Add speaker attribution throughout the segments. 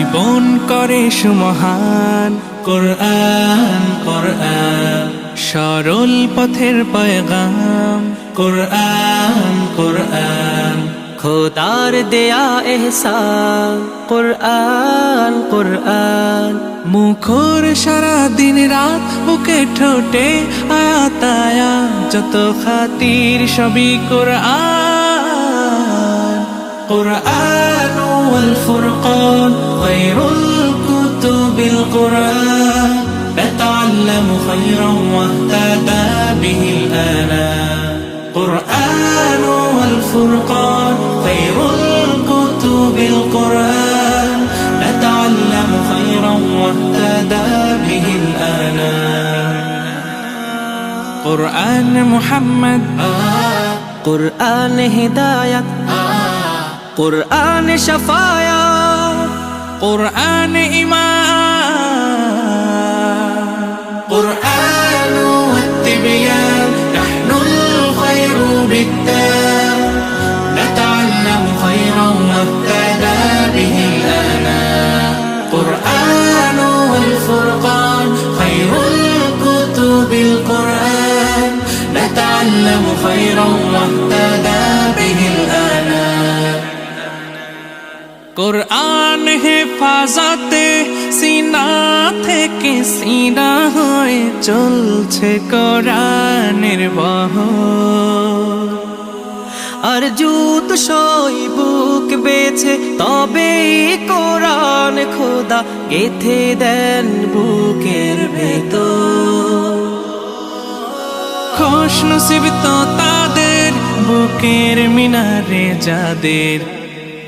Speaker 1: জীবন করে সুমহান। কোরআন কোরআন সরল পথের পয়গাম। কোরআন কোরআন
Speaker 2: খোদার দেয়া এহসান। কুরআন কুরআন
Speaker 1: মুখর সারা দিন রাত, বুকে ঠোঁটে আয়াত আয়াত, যত খাতির সবই কোরআন। কোরআন ওয়াল ফুরকান খায়রুল কুতুবিল কোরআন, নাতাআল্লামু খায়রান ওয়াহতাদা বিহিল আনাম। কোরআন ওয়াল ফুরকান খায়রুল কুতুবিল কোরআন, নাতাআল্লামু খায়রান ওয়াহতাদা বিহিল আনাম। কোরআন মুহাম্মদ,
Speaker 2: কুরআন হিদায়াত, কুরআন শাফায়াত,
Speaker 1: কোরআন ঈমান। কোরআন ওয়াত-তিবয়ান নাহনুল খায়রু বিত-তাম, নাতাআল্লামু খায়রান ওয়াহতাদা বিহিল আনাম। কোরআন ওয়াল ফুরকান খায়রুল কুতুবিল কোরআন, নাতাআল্লামু খায়রান ওয়াহতাদা বিহিল আনাম। কোরআন হেফাজতে সিনা থেকে সিনা হয়ে চলছে কোরআনের বহর।
Speaker 2: আর যুত সই বুক বেছে তবে কোরআন খোদা গেথে দেন বুকের ভেতর।
Speaker 1: খুশ নসিব তো তাদের বুকের মিনারে যাদের,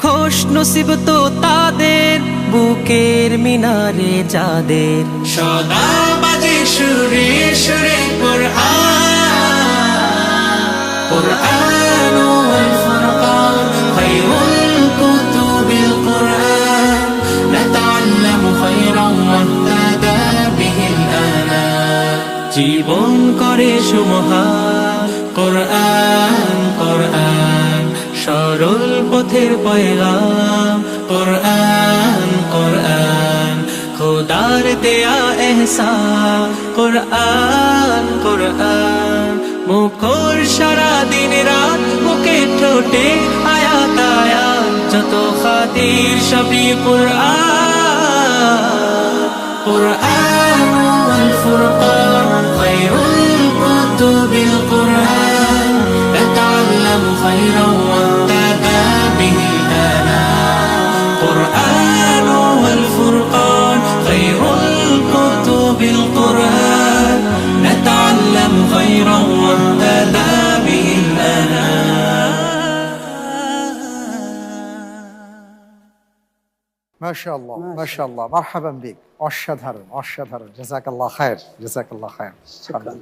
Speaker 2: খুশ নসিব তো তাদের বুকের মিনারে যাদের।
Speaker 1: সদা বাজে সুরে সুরে কোরআন। কোরআন ওয়াল ফুরকান খায়রুল কুতুবিল কোরআন, নাতাআল্লামু খায়রান ওয়াহতাদা বিহিল আনাম। জীবন করে সুমহান। কোরআন কোরআন সরল পথের পয়গাম। কোরআন কোরআন খোদার দেয়া এহসান। কোরআন কোরআন মুখর সারা দিন রাত, বুকে ঠোঁটে আয়াত আয়াত, যত খাতির সবই কোরআন। কোরআন ওয়াল ফুরকান খায়রুল কুতুবিল কোরআন, নাতাআল্লামু খায়রান ওয়াহতাদা বিহিল আনাম। কোরআন ওয়াল ফুরকান খায়রুল কুতুবিল কোরআন, নাতাআল্লামু খায়রান ওয়াহতাদা বিহিল আনাম।
Speaker 3: মাশাআল্লাহ মাশাআল্লাহ, মারহাবান বিক। অসাধারণ অসাধারণ, জাযাকাল্লাহ খায়ের, জাযাকাল্লাহ খায়ের।
Speaker 4: শুকরান।